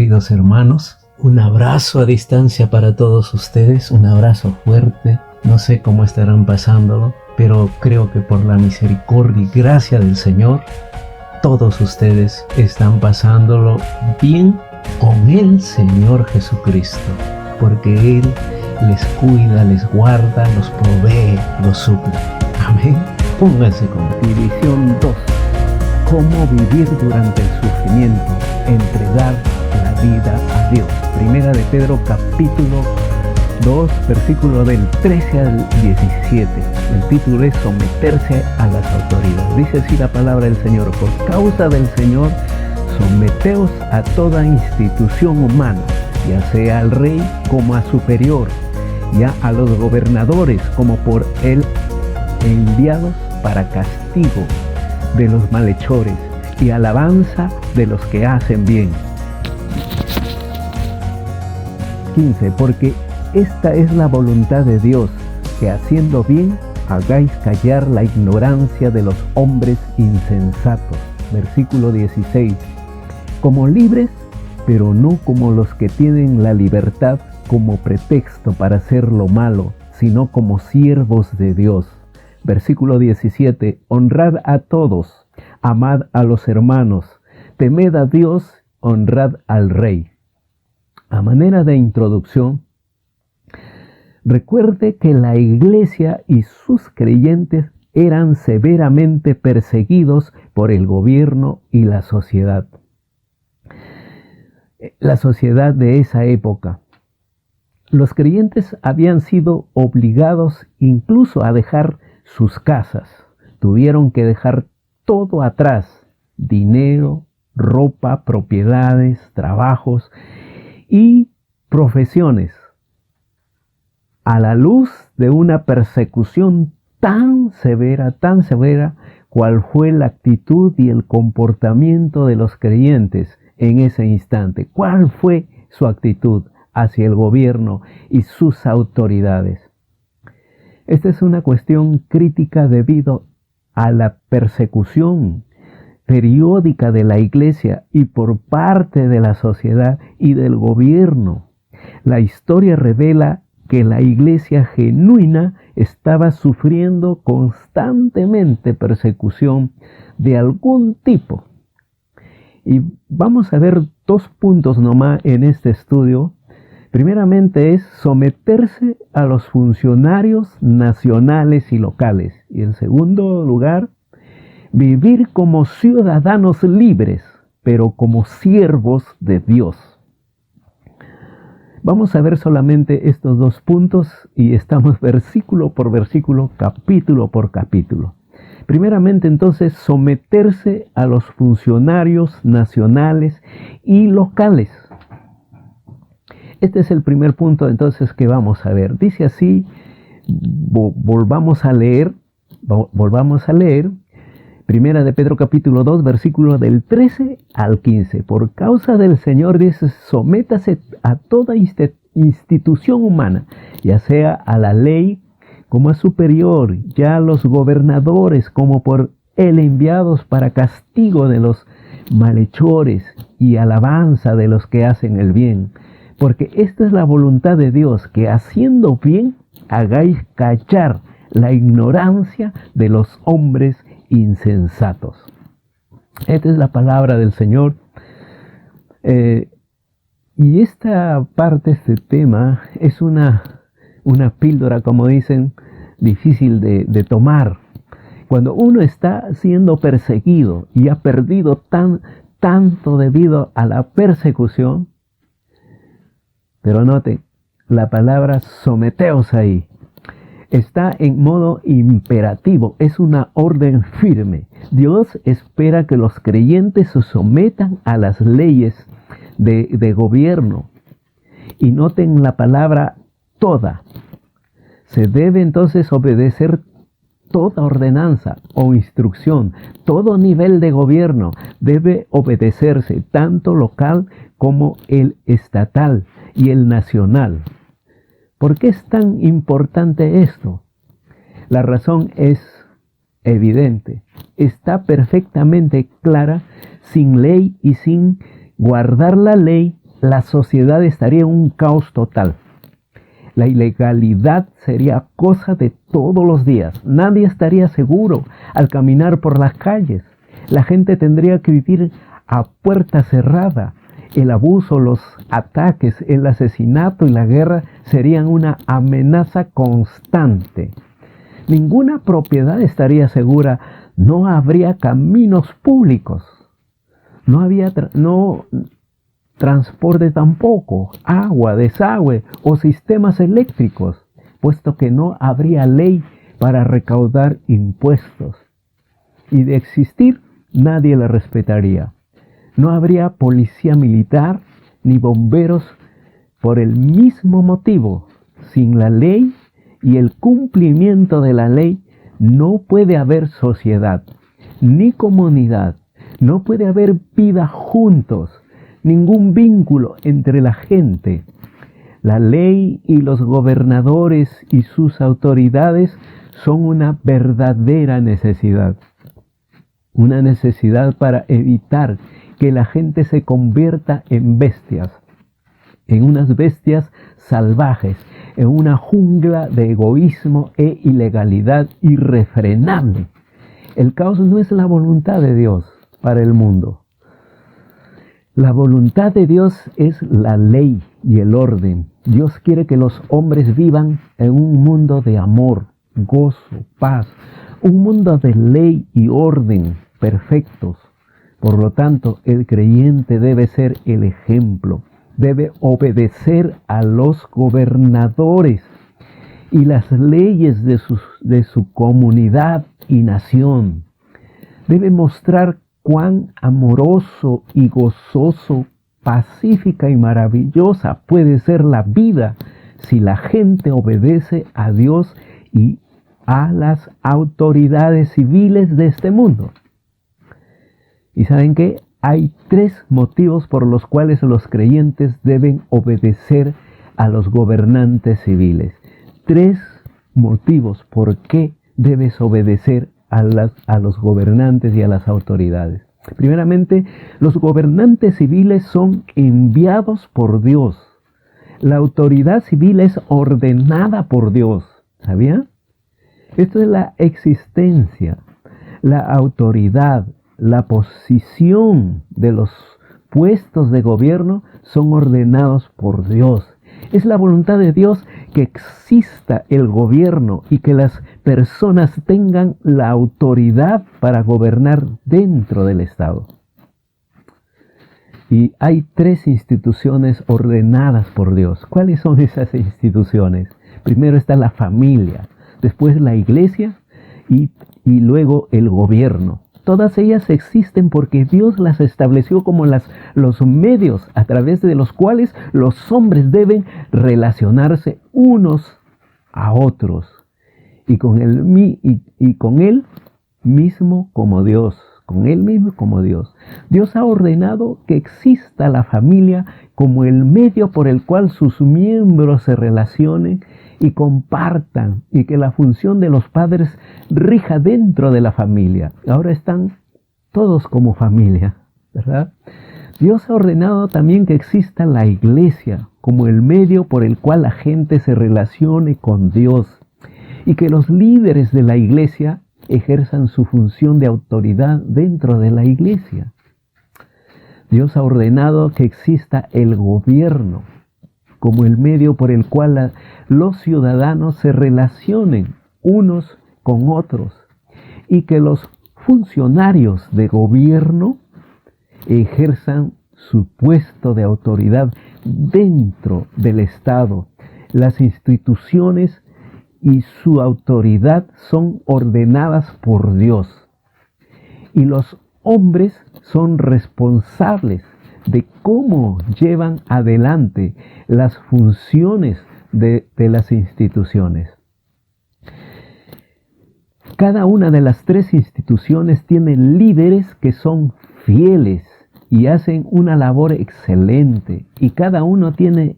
queridos hermanos. Un abrazo a distancia para todos ustedes, un abrazo fuerte. No sé cómo estarán pasándolo, pero creo que por la misericordia y gracia del Señor, todos ustedes están pasándolo bien con el Señor Jesucristo, porque Él les cuida, les guarda, los provee, los suple. Amén. Pónganse conmigo. División 2. Cómo vivir durante el sufrimiento, entregar la vida a Dios. Primera de Pedro capítulo 2, versículo del 13 al 17. El título es someterse a las autoridades. Dice así la palabra del Señor: por causa del Señor, someteos a toda institución humana, ya sea al rey como a superior, ya a los gobernadores como por él enviados para castigo de los malhechores y alabanza de los que hacen bien. 15. Porque esta es la voluntad de Dios, que haciendo bien hagáis callar la ignorancia de los hombres insensatos. Versículo 16. Como libres, pero no como los que tienen la libertad como pretexto para hacer lo malo, sino como siervos de Dios. Versículo 17. Honrad a todos, amad a los hermanos, temed a Dios, honrad al Rey. A manera de introducción, recuerde que la iglesia y sus creyentes eran severamente perseguidos por el gobierno y la sociedad. La sociedad de esa época. Los creyentes habían sido obligados incluso a dejar sus casas. Tuvieron que dejar todo atrás: dinero, ropa, propiedades, trabajos y profesiones, a la luz de una persecución tan severa, cual fue la actitud y el comportamiento de los creyentes en ese instante. ¿Cuál fue su actitud hacia el gobierno y sus autoridades? Esta es una cuestión crítica debido a la persecución periódica de la iglesia y por parte de la sociedad y del gobierno. La historia revela que la iglesia genuina estaba sufriendo constantemente persecución de algún tipo. Y vamos a ver 2 puntos nomás en este estudio. Primeramente es someterse a los funcionarios nacionales y locales. Y en segundo lugar, vivir como ciudadanos libres, pero como siervos de Dios. Vamos a ver solamente estos 2 puntos y estamos versículo por versículo, capítulo por capítulo. Primeramente, entonces, someterse a los funcionarios nacionales y locales. Este es el primer punto entonces que vamos a ver. Dice así, volvamos a leer. Primera de Pedro capítulo 2, versículo del 13 al 15. Por causa del Señor, dice, sométase a toda institución humana, ya sea a la ley como a superior, ya a los gobernadores como por él enviados para castigo de los malhechores y alabanza de los que hacen el bien. Porque esta es la voluntad de Dios, que haciendo bien hagáis callar la ignorancia de los hombres insensatos. Esta es la palabra del Señor. Y esta parte, este tema, es una píldora, como dicen, difícil de tomar. Cuando uno está siendo perseguido y ha perdido tanto debido a la persecución, pero note, la palabra someteos ahí está en modo imperativo, es una orden firme. Dios espera que los creyentes se sometan a las leyes de gobierno. Y noten la palabra toda. Se debe entonces obedecer toda ordenanza o instrucción, todo nivel de gobierno debe obedecerse, tanto local como el estatal y el nacional. ¿Por qué es tan importante esto? La razón es evidente, está perfectamente clara. Sin ley y sin guardar la ley, la sociedad estaría en un caos total. La ilegalidad sería cosa de todos los días. Nadie estaría seguro al caminar por las calles. La gente tendría que vivir a puerta cerrada. El abuso, los ataques, el asesinato y la guerra serían una amenaza constante. Ninguna propiedad estaría segura. No habría caminos públicos. No había transporte tampoco, agua, desagüe o sistemas eléctricos, puesto que no habría ley para recaudar impuestos. Y de existir, nadie la respetaría. No habría policía militar ni bomberos por el mismo motivo. Sin la ley y el cumplimiento de la ley, no puede haber sociedad, ni comunidad, no puede haber vida juntos, ningún vínculo entre la gente. La ley y los gobernadores y sus autoridades son una verdadera necesidad. Una necesidad para evitar que la gente se convierta en bestias, en unas bestias salvajes, en una jungla de egoísmo e ilegalidad irrefrenable. El caos no es la voluntad de Dios para el mundo. La voluntad de Dios es la ley y el orden. Dios quiere que los hombres vivan en un mundo de amor, gozo, paz, un mundo de ley y orden perfectos. Por lo tanto, el creyente debe ser el ejemplo, debe obedecer a los gobernadores y las leyes de su comunidad y nación. Debe mostrar cuán amoroso y gozoso, pacífica y maravillosa puede ser la vida si la gente obedece a Dios y a las autoridades civiles de este mundo. ¿Y saben qué? Hay 3 motivos por los cuales los creyentes deben obedecer a los gobernantes civiles. 3 motivos por qué debes obedecer a los gobernantes y a las autoridades. Primeramente, los gobernantes civiles son enviados por Dios. La autoridad civil es ordenada por Dios. ¿Sabía? Esto es la existencia, la autoridad, la posición de los puestos de gobierno son ordenados por Dios. Es la voluntad de Dios que exista el gobierno y que las personas tengan la autoridad para gobernar dentro del Estado. Y hay 3 instituciones ordenadas por Dios. ¿Cuáles son esas instituciones? Primero está la familia, después la iglesia y luego el gobierno. Todas ellas existen porque Dios las estableció como los medios a través de los cuales los hombres deben relacionarse unos a otros y con Él mismo como Dios. Con Él mismo como Dios. Dios ha ordenado que exista la familia como el medio por el cual sus miembros se relacionen y compartan, y que la función de los padres rija dentro de la familia. Ahora están todos como familia, ¿verdad? Dios ha ordenado también que exista la iglesia como el medio por el cual la gente se relacione con Dios, y que los líderes de la iglesia ejerzan su función de autoridad dentro de la iglesia. Dios ha ordenado que exista el gobierno como el medio por el cual los ciudadanos se relacionen unos con otros y que los funcionarios de gobierno ejerzan su puesto de autoridad dentro del Estado. Las instituciones y su autoridad son ordenadas por Dios. Y los hombres son responsables de cómo llevan adelante las funciones de las instituciones. Cada una de las 3 instituciones tiene líderes que son fieles y hacen una labor excelente. Y cada una tiene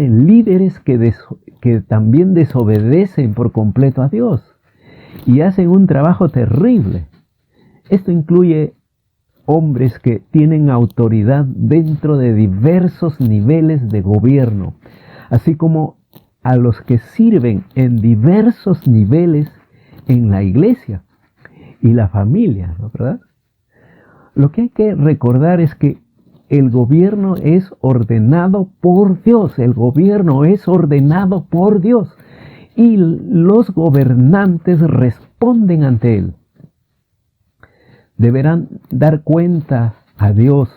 líderes que también desobedecen por completo a Dios y hacen un trabajo terrible. Esto incluye hombres que tienen autoridad dentro de diversos niveles de gobierno, así como a los que sirven en diversos niveles en la iglesia y la familia, ¿no? ¿Verdad? Lo que hay que recordar es que el gobierno es ordenado por Dios, el gobierno es ordenado por Dios y los gobernantes responden ante él. Deberán dar cuenta a Dios.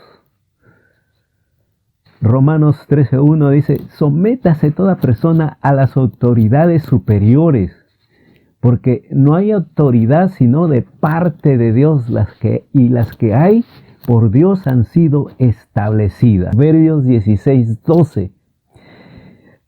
Romanos 13:1 dice, sométase toda persona a las autoridades superiores, porque no hay autoridad sino de parte de Dios, las que hay por Dios han sido establecidas. Proverbios 16:12.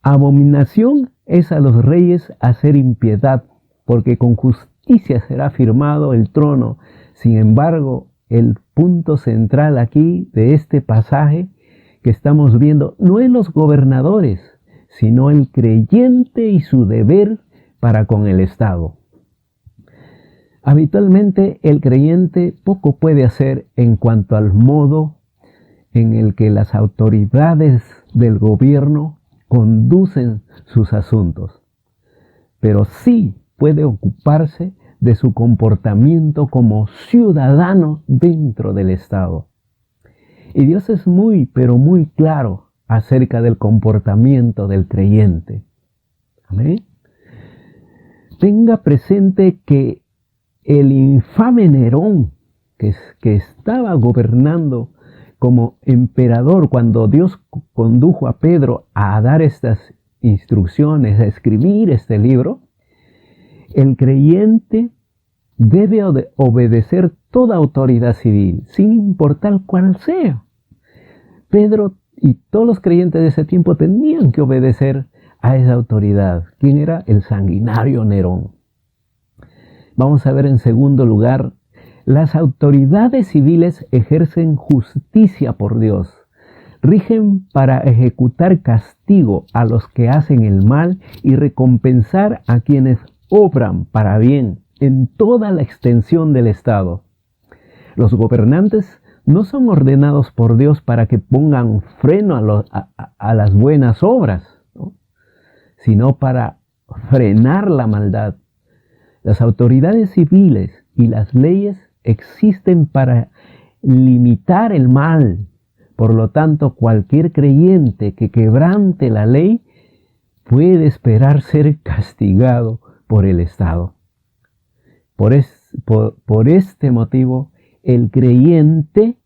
Abominación es a los reyes hacer impiedad, porque con justicia será firmado el trono. Sin embargo, el punto central aquí de este pasaje que estamos viendo no es los gobernadores, sino el creyente y su deber para con el Estado. Habitualmente el creyente poco puede hacer en cuanto al modo en el que las autoridades del gobierno conducen sus asuntos, pero sí puede ocuparse de su comportamiento como ciudadano dentro del Estado. Y Dios es muy, pero muy claro acerca del comportamiento del creyente. Amén. Tenga presente que el infame Nerón, que estaba gobernando como emperador cuando Dios condujo a Pedro a dar estas instrucciones, a escribir este libro, el creyente debe obedecer toda autoridad civil, sin importar cuál sea. Pedro y todos los creyentes de ese tiempo tenían que obedecer a esa autoridad. ¿Quién era? El sanguinario Nerón. Vamos a ver en segundo lugar, las autoridades civiles ejercen justicia por Dios. Rigen para ejecutar castigo a los que hacen el mal y recompensar a quienes obran para bien en toda la extensión del Estado. Los gobernantes no son ordenados por Dios para que pongan freno a las buenas obras, ¿no? Sino para frenar la maldad. Las autoridades civiles y las leyes existen para limitar el mal. Por lo tanto, cualquier creyente que quebrante la ley puede esperar ser castigado por el Estado. Por este motivo, el creyente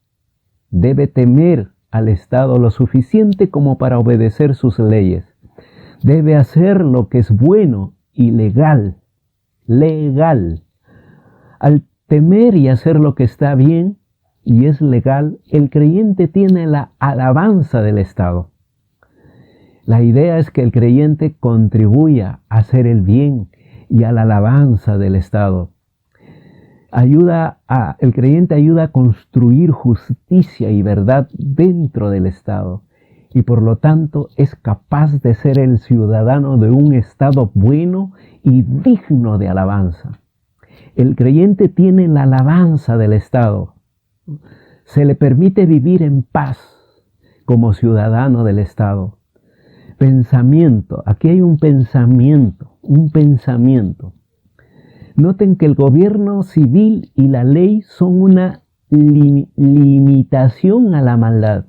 debe temer al Estado lo suficiente como para obedecer sus leyes. Debe hacer lo que es bueno y legal. Al temer y hacer lo que está bien y es legal, el creyente tiene la alabanza del Estado. La idea es que el creyente contribuya a hacer el bien y a la alabanza del Estado. El creyente ayuda a construir justicia y verdad dentro del Estado y por lo tanto es capaz de ser el ciudadano de un Estado bueno y digno de alabanza. El creyente tiene la alabanza del Estado. Se le permite vivir en paz como ciudadano del Estado. Pensamiento. Aquí hay un pensamiento. Noten que el gobierno civil y la ley son una limitación a la maldad.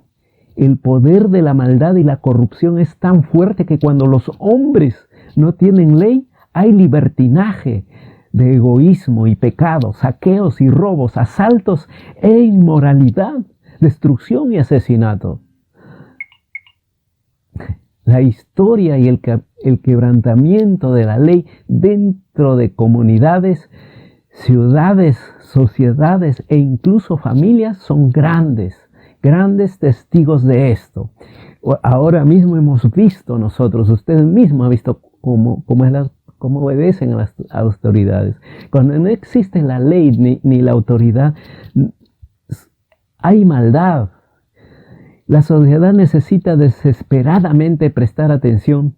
El poder de la maldad y la corrupción es tan fuerte que cuando los hombres no tienen ley, hay libertinaje de egoísmo y pecado, saqueos y robos, asaltos e inmoralidad, destrucción y asesinato. La historia y el quebrantamiento de la ley dentro de comunidades, ciudades, sociedades e incluso familias son grandes testigos de esto. Ahora mismo hemos visto nosotros, ustedes mismos han visto cómo obedecen a las autoridades. Cuando no existe la ley ni la autoridad, hay maldad. La sociedad necesita desesperadamente prestar atención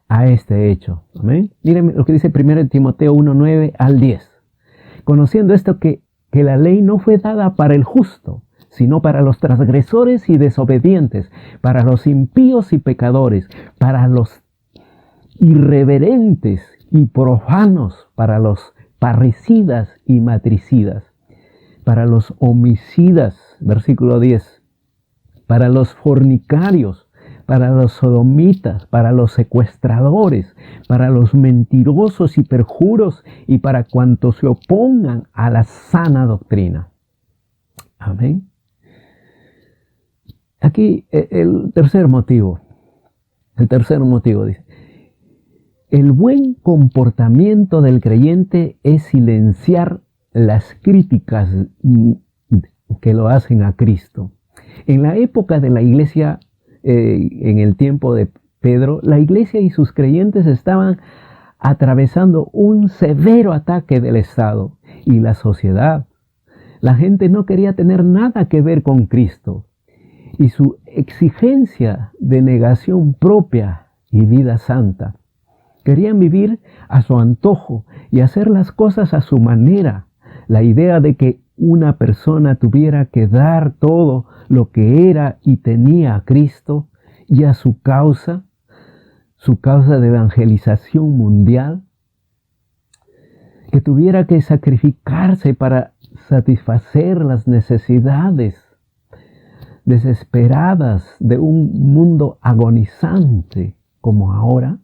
a este hecho. ¿Amén? Miren lo que dice 1 Timoteo 1:9 al 10. Conociendo esto que la ley no fue dada para el justo, sino para los transgresores y desobedientes, para los impíos y pecadores, para los irreverentes y profanos, para los parricidas y matricidas, para los homicidas, versículo 10, para los fornicarios, para los sodomitas, para los secuestradores, para los mentirosos y perjuros y para cuantos se opongan a la sana doctrina. Amén. Aquí el tercer motivo dice, el buen comportamiento del creyente es silenciar las críticas que lo hacen a Cristo. En la época de la iglesia, en el tiempo de Pedro, la iglesia y sus creyentes estaban atravesando un severo ataque del Estado y la sociedad. La gente no quería tener nada que ver con Cristo y su exigencia de negación propia y vida santa. Querían vivir a su antojo y hacer las cosas a su manera. La idea de que una persona tuviera que dar todo lo que era y tenía a Cristo y a su causa de evangelización mundial, que tuviera que sacrificarse para satisfacer las necesidades desesperadas de un mundo agonizante como ahora,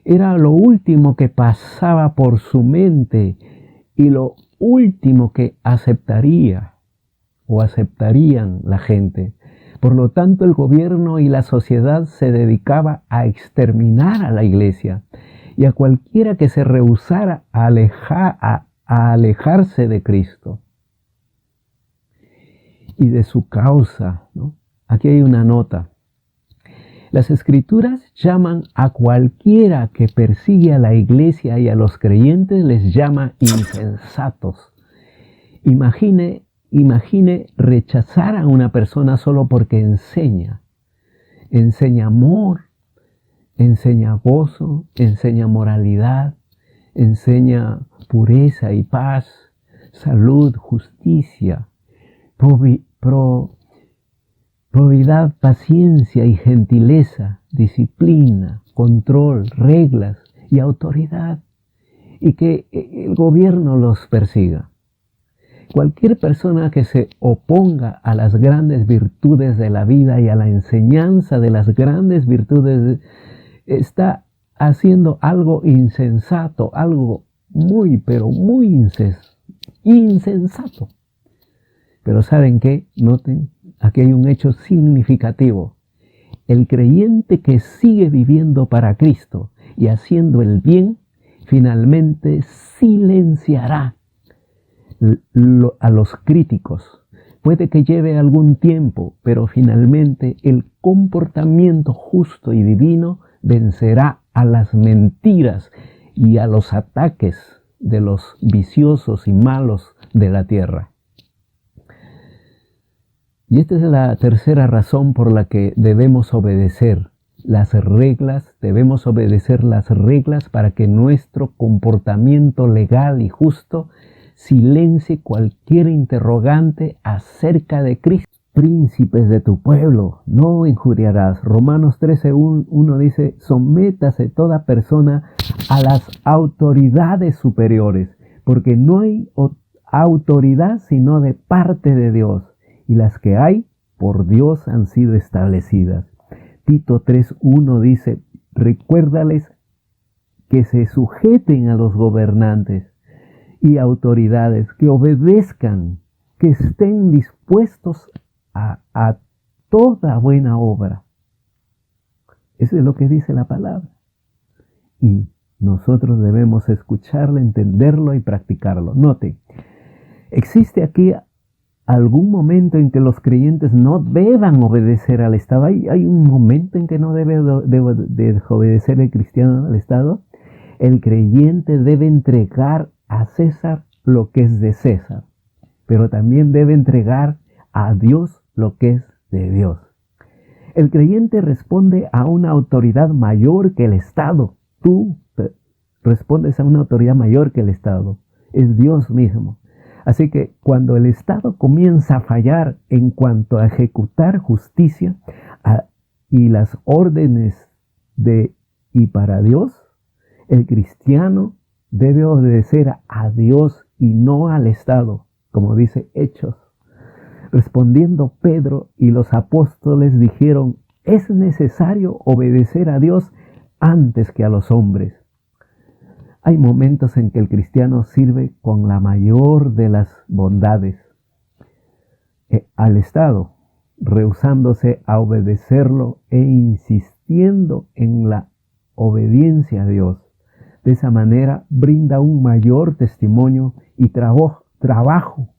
era lo último que pasaba por su mente y lo último que aceptarían la gente. Por lo tanto, el gobierno y la sociedad se dedicaba a exterminar a la iglesia y a cualquiera que se rehusara a alejarse de Cristo y de su causa, ¿no? Aquí hay una nota. Las Escrituras llaman a cualquiera que persigue a la iglesia y a los creyentes, les llama insensatos. Imagine rechazar a una persona solo porque enseña amor, enseña gozo, enseña moralidad, enseña pureza y paz, salud, justicia, probidad, paciencia y gentileza, disciplina, control, reglas y autoridad, y que el gobierno los persiga. Cualquier persona que se oponga a las grandes virtudes de la vida y a la enseñanza de las grandes virtudes está haciendo algo insensato, algo pero muy insensato. Pero ¿saben qué? Noten, aquí hay un hecho significativo. El creyente que sigue viviendo para Cristo y haciendo el bien, finalmente silenciará a los críticos. Puede que lleve algún tiempo, pero finalmente el comportamiento justo y divino vencerá a las mentiras y a los ataques de los viciosos y malos de la tierra. Y esta es la tercera razón por la que debemos obedecer las reglas para que nuestro comportamiento legal y justo silencie cualquier interrogante acerca de Cristo. Príncipes de tu pueblo, no injuriarás. Romanos 13:1 dice, sométase toda persona a las autoridades superiores, porque no hay autoridad sino de parte de Dios, y las que hay por Dios han sido establecidas. Tito 3:1 dice, recuérdales que se sujeten a los gobernantes y autoridades, que obedezcan, que estén dispuestos a toda buena obra. Eso es lo que dice la palabra. Y nosotros debemos escucharlo, entenderlo y practicarlo. Note, existe aquí algún momento en que los creyentes no deban obedecer al Estado. Hay un momento en que no debe de obedecer el cristiano al Estado. El creyente debe entregar a César lo que es de César, pero también debe entregar a Dios lo que es de Dios. El creyente responde a una autoridad mayor que el Estado. Tú respondes a una autoridad mayor que el Estado. Es Dios mismo. Así que cuando el Estado comienza a fallar en cuanto a ejecutar justicia y las órdenes de y para Dios, el cristiano debe obedecer a Dios y no al Estado, como dice Hechos. Respondiendo Pedro y los apóstoles dijeron, es necesario obedecer a Dios antes que a los hombres. Hay momentos en que el cristiano sirve con la mayor de las bondades al Estado, rehusándose a obedecerlo e insistiendo en la obediencia a Dios. De esa manera brinda un mayor testimonio y trabajo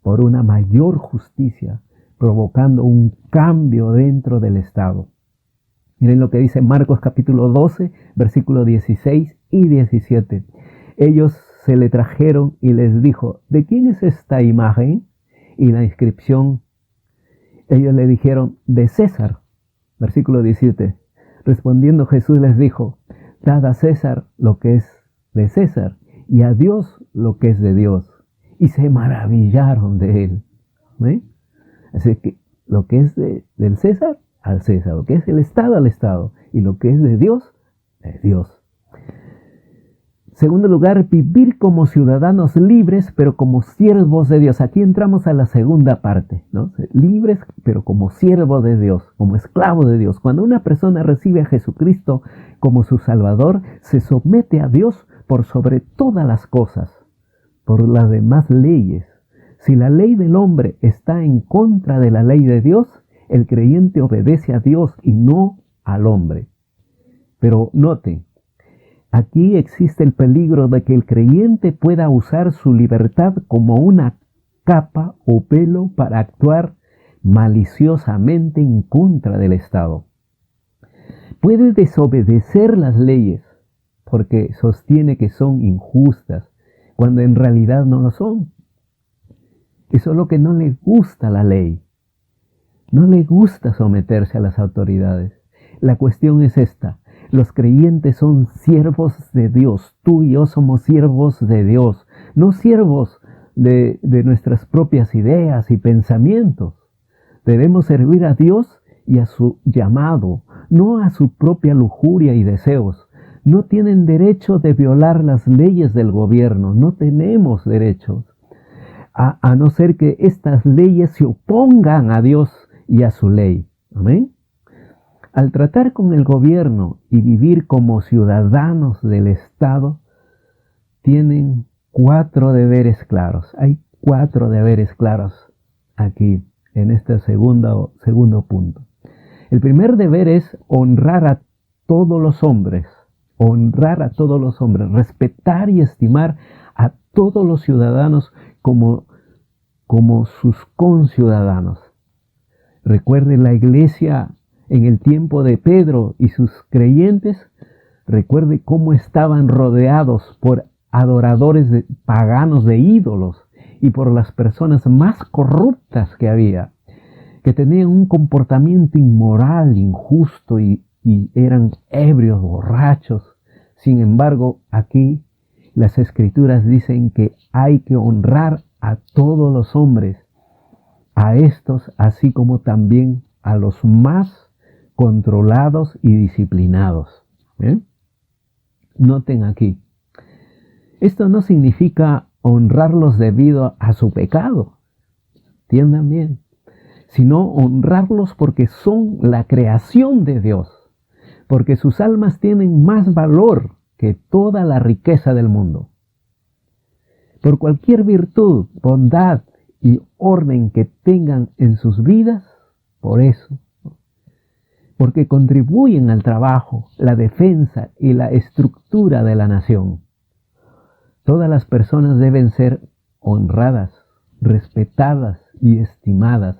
por una mayor justicia, provocando un cambio dentro del Estado. Miren lo que dice Marcos capítulo 12, versículos 16 y 17. Ellos se le trajeron y les dijo, ¿de quién es esta imagen? Y la inscripción, ellos le dijeron, de César. Versículo 17. Respondiendo Jesús les dijo, dad a César lo que es de César y a Dios lo que es de Dios. Y se maravillaron de él. ¿Ve? Así que lo que es del César, al César. Lo que es el Estado, al Estado. Y lo que es de Dios. Segundo lugar, vivir como ciudadanos libres, pero como siervos de Dios. Aquí entramos a la segunda parte, ¿no? Libres, pero como siervo de Dios, como esclavo de Dios. Cuando una persona recibe a Jesucristo como su Salvador, se somete a Dios por sobre todas las cosas, por las demás leyes. Si la ley del hombre está en contra de la ley de Dios, el creyente obedece a Dios y no al hombre. Pero noten, aquí existe el peligro de que el creyente pueda usar su libertad como una capa o velo para actuar maliciosamente en contra del Estado. Puede desobedecer las leyes porque sostiene que son injustas, cuando en realidad no lo son. Eso es lo que no le gusta a la ley. No le gusta someterse a las autoridades. La cuestión es esta. Los creyentes son siervos de Dios. Tú y yo somos siervos de Dios. No siervos de nuestras propias ideas y pensamientos. Debemos servir a Dios y a su llamado, no a su propia lujuria y deseos. No tienen derecho de violar las leyes del gobierno. No tenemos derechos. A no ser que estas leyes se opongan a Dios y a su ley. Amén. Al tratar con el gobierno y vivir como ciudadanos del Estado, tienen 4 deberes claros. Hay 4 deberes claros aquí, en este segundo punto. El primer deber es honrar a todos los hombres. Honrar a todos los hombres. Respetar y estimar a todos los ciudadanos como sus conciudadanos. Recuerden la iglesia en el tiempo de Pedro y sus creyentes. Recuerde cómo estaban rodeados por adoradores paganos de ídolos y por las personas más corruptas que había, que tenían un comportamiento inmoral, injusto y eran ebrios, borrachos. Sin embargo, aquí las Escrituras dicen que hay que honrar a todos los hombres, a estos así como también a los más controlados y disciplinados. ¿Bien? Noten aquí, esto no significa honrarlos debido a su pecado, entiendan bien, sino honrarlos porque son la creación de Dios, porque sus almas tienen más valor que toda la riqueza del mundo. Por cualquier virtud, bondad y orden que tengan en sus vidas, por eso, porque contribuyen al trabajo, la defensa y la estructura de la nación. Todas las personas deben ser honradas, respetadas y estimadas.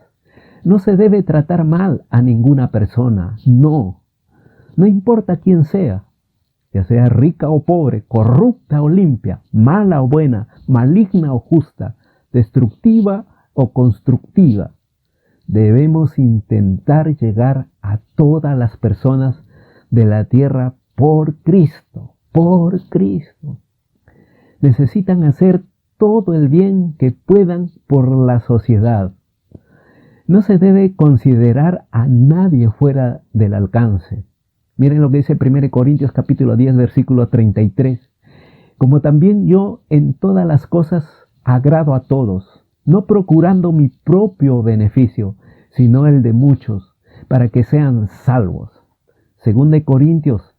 No se debe tratar mal a ninguna persona, no importa quién sea, ya sea rica o pobre, corrupta o limpia, mala o buena, maligna o justa, destructiva o constructiva. Debemos intentar llegar a todas las personas de la tierra por Cristo, por Cristo. Necesitan hacer todo el bien que puedan por la sociedad. No se debe considerar a nadie fuera del alcance. Miren lo que dice 1 Corintios capítulo 10, versículo 33. Como también yo en todas las cosas agrado a todos, no procurando mi propio beneficio, sino el de muchos, para que sean salvos. 2 Corintios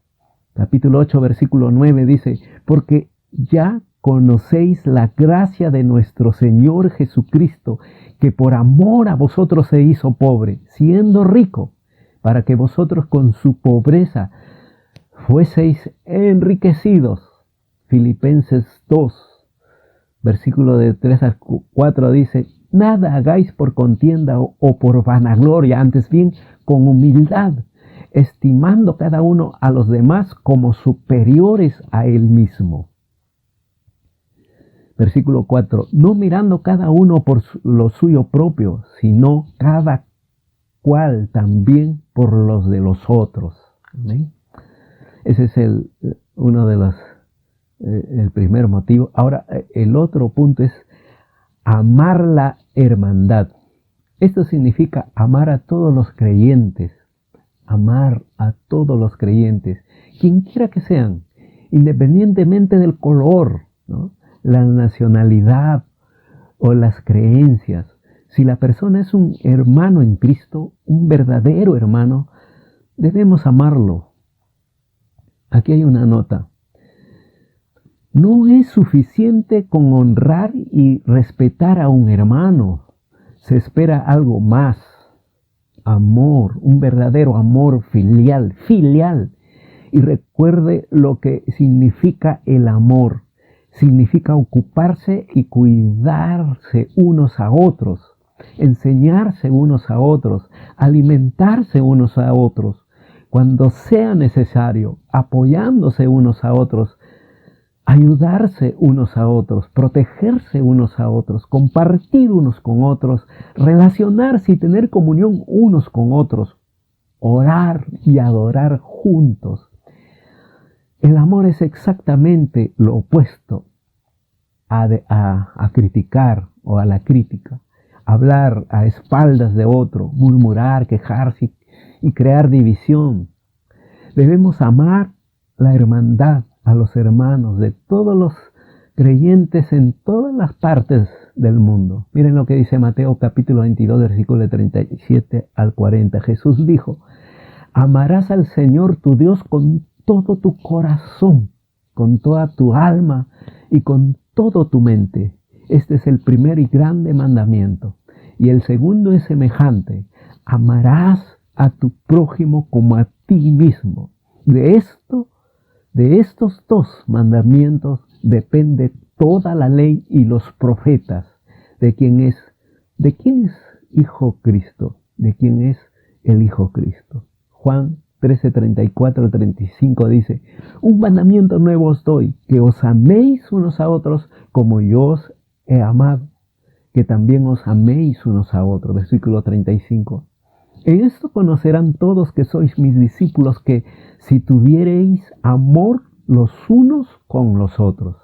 capítulo 8, versículo 9 dice, porque ya conocéis la gracia de nuestro Señor Jesucristo, que por amor a vosotros se hizo pobre, siendo rico, para que vosotros con su pobreza fueseis enriquecidos. Filipenses 2, versículo de 3 al 4 dice, nada hagáis por contienda o por vanagloria, antes bien con humildad, estimando cada uno a los demás como superiores a él mismo. Versículo 4, no mirando cada uno por lo suyo propio, sino cada cual también por los de los otros. ¿Amén? Ese es uno de los, el primer motivo. Ahora, el otro punto es amar la hermandad. Esto significa amar a todos los creyentes, amar a todos los creyentes, quien quiera que sean, independientemente del color, ¿no?, la nacionalidad o las creencias. Si la persona es un hermano en Cristo, un verdadero hermano, debemos amarlo. Aquí hay una nota. No es suficiente con honrar y respetar a un hermano. Se espera algo más. Amor, un verdadero amor filial. Y recuerde lo que significa el amor. Significa ocuparse y cuidarse unos a otros, enseñarse unos a otros, alimentarse unos a otros, cuando sea necesario, apoyándose unos a otros, ayudarse unos a otros, protegerse unos a otros, compartir unos con otros, relacionarse y tener comunión unos con otros, orar y adorar juntos. El amor es exactamente lo opuesto a criticar o a la crítica. Hablar a espaldas de otro, murmurar, quejarse y crear división. Debemos amar la hermandad, a los hermanos de todos los creyentes en todas las partes del mundo. Miren lo que dice Mateo capítulo 22, versículo de 37 al 40. Jesús dijo, amarás al Señor tu Dios con todo tu corazón, con toda tu alma y con todo tu mente. Este es el primer y grande mandamiento. Y el segundo es semejante. Amarás a tu prójimo como a ti mismo. De estos dos mandamientos depende toda la ley y los profetas. ¿De quién es Hijo Cristo? ¿De quién es el Hijo Cristo? Juan 13, 34, 35 dice, un mandamiento nuevo os doy, que os améis unos a otros como yo os he amado, que también os améis unos a otros. Versículo 35. En esto conocerán todos que sois mis discípulos, que si tuviereis amor los unos con los otros.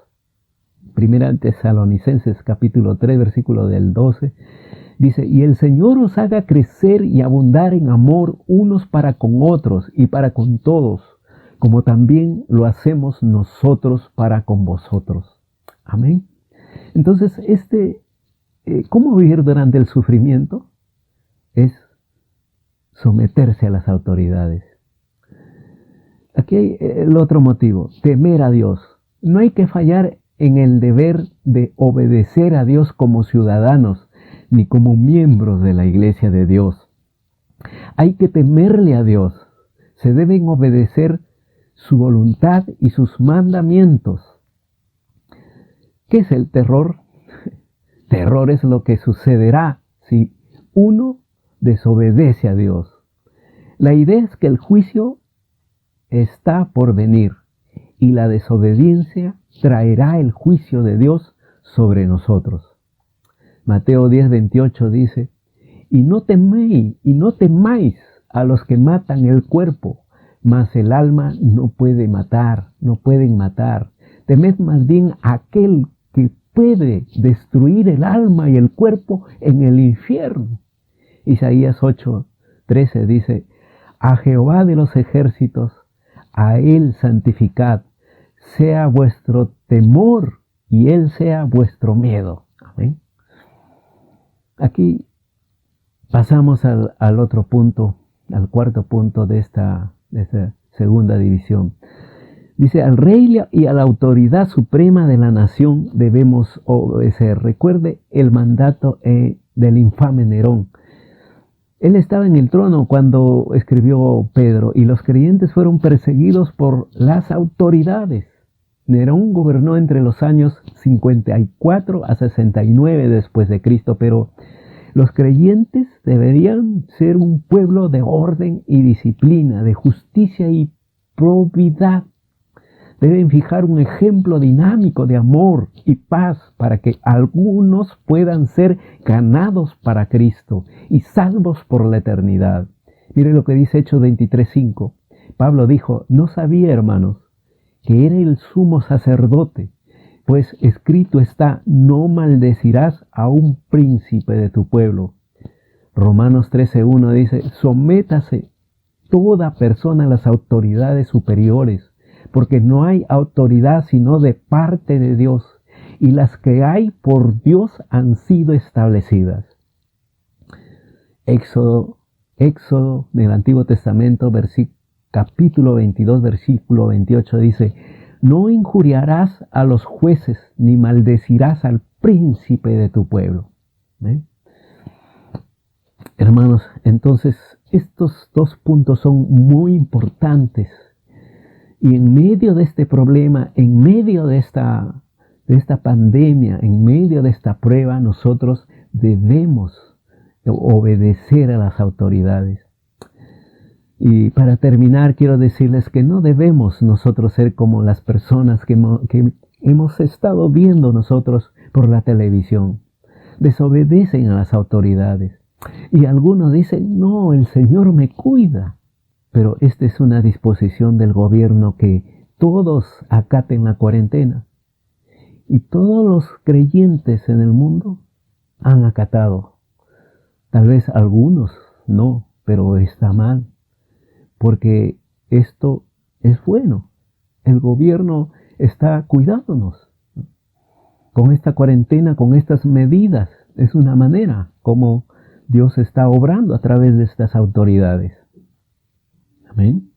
Primera Tesalonicenses capítulo 3, versículo del 12. Dice, y el Señor os haga crecer y abundar en amor unos para con otros y para con todos, como también lo hacemos nosotros para con vosotros. Amén. Entonces, ¿cómo vivir durante el sufrimiento? Es someterse a las autoridades. Aquí hay el otro motivo, temer a Dios. No hay que fallar en el deber de obedecer a Dios como ciudadanos, ni como miembros de la iglesia de Dios. Hay que temerle a Dios. Se deben obedecer su voluntad y sus mandamientos. ¿Qué es el terror? Terror es lo que sucederá si uno desobedece a Dios. La idea es que el juicio está por venir y la desobediencia traerá el juicio de Dios sobre nosotros. Mateo 10, 28 dice, y no temáis a los que matan el cuerpo, mas el alma no pueden matar. Temed más bien a aquel que puede destruir el alma y el cuerpo en el infierno. Isaías 8:13 dice: a Jehová de los ejércitos, a él santificad, sea vuestro temor y él sea vuestro miedo. Amén. Aquí pasamos al otro punto, al cuarto punto de esta segunda división. Dice: al rey y a la autoridad suprema de la nación debemos obedecer. Recuerde el mandato del infame Nerón. Él estaba en el trono cuando escribió Pedro, y los creyentes fueron perseguidos por las autoridades. Nerón gobernó entre los años 54 a 69 después de Cristo, pero los creyentes deberían ser un pueblo de orden y disciplina, de justicia y probidad. Deben fijar un ejemplo dinámico de amor y paz para que algunos puedan ser ganados para Cristo y salvos por la eternidad. Mire lo que dice Hechos 23:5. Pablo dijo: no sabía, hermanos, que era el sumo sacerdote, pues escrito está: no maldecirás a un príncipe de tu pueblo. Romanos 13:1 dice: sométase toda persona a las autoridades superiores, porque no hay autoridad sino de parte de Dios, y las que hay por Dios han sido establecidas. Éxodo en el Antiguo Testamento, capítulo 22, versículo 28 dice: no injuriarás a los jueces, ni maldecirás al príncipe de tu pueblo. Hermanos, entonces estos dos puntos son muy importantes. Y en medio de este problema, en medio de esta pandemia, en medio de esta prueba, nosotros debemos obedecer a las autoridades. Y para terminar, quiero decirles que no debemos nosotros ser como las personas que hemos estado viendo nosotros por la televisión. Desobedecen a las autoridades. Y algunos dicen: no, el Señor me cuida. Pero esta es una disposición del gobierno, que todos acaten la cuarentena. Y todos los creyentes en el mundo han acatado. Tal vez algunos no, pero está mal. Porque esto es bueno. El gobierno está cuidándonos. Con esta cuarentena, con estas medidas, es una manera como Dios está obrando a través de estas autoridades. Amén.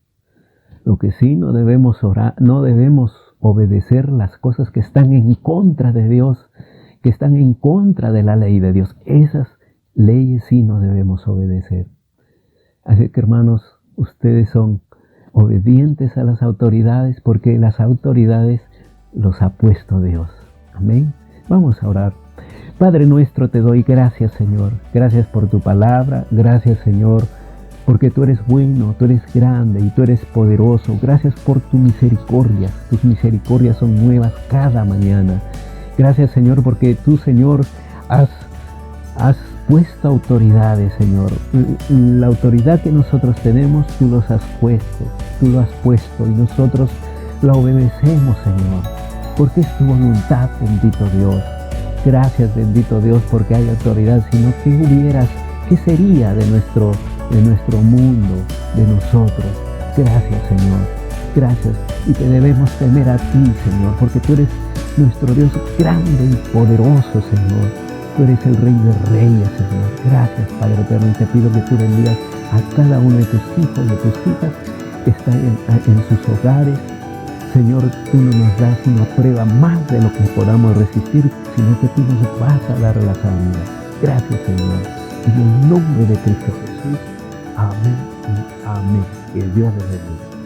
Lo que sí no debemos no debemos obedecer las cosas que están en contra de Dios, que están en contra de la ley de Dios. Esas leyes sí no debemos obedecer. Así que, hermanos, ustedes son obedientes a las autoridades, porque las autoridades los ha puesto Dios. Amén. Vamos a orar. Padre nuestro, te doy gracias, Señor. Gracias por tu palabra. Gracias, Señor, porque tú eres bueno, tú eres grande y tú eres poderoso. Gracias por tu misericordia. Tus misericordias son nuevas cada mañana. Gracias, Señor, porque tú, Señor, has puesto autoridades, Señor. La autoridad que nosotros tenemos, tú los has puesto. Tú lo has puesto y nosotros la obedecemos, Señor, porque es tu voluntad, bendito Dios. Gracias, bendito Dios, porque hay autoridad. Si no, ¿qué sería de nuestro mundo, de nosotros? Gracias, Señor. Gracias. Y te debemos temer a ti, Señor, porque tú eres nuestro Dios grande y poderoso, Señor. Tú eres el Rey de Reyes, Señor. Gracias, Padre eterno. Y te pido que tú bendigas a cada uno de tus hijos y de tus hijas que están en sus hogares. Señor, tú no nos das una prueba más de lo que podamos resistir, sino que tú nos vas a dar la salida. Gracias, Señor. En el nombre de Cristo Jesús. Amén y amén. Que Dios les bendiga.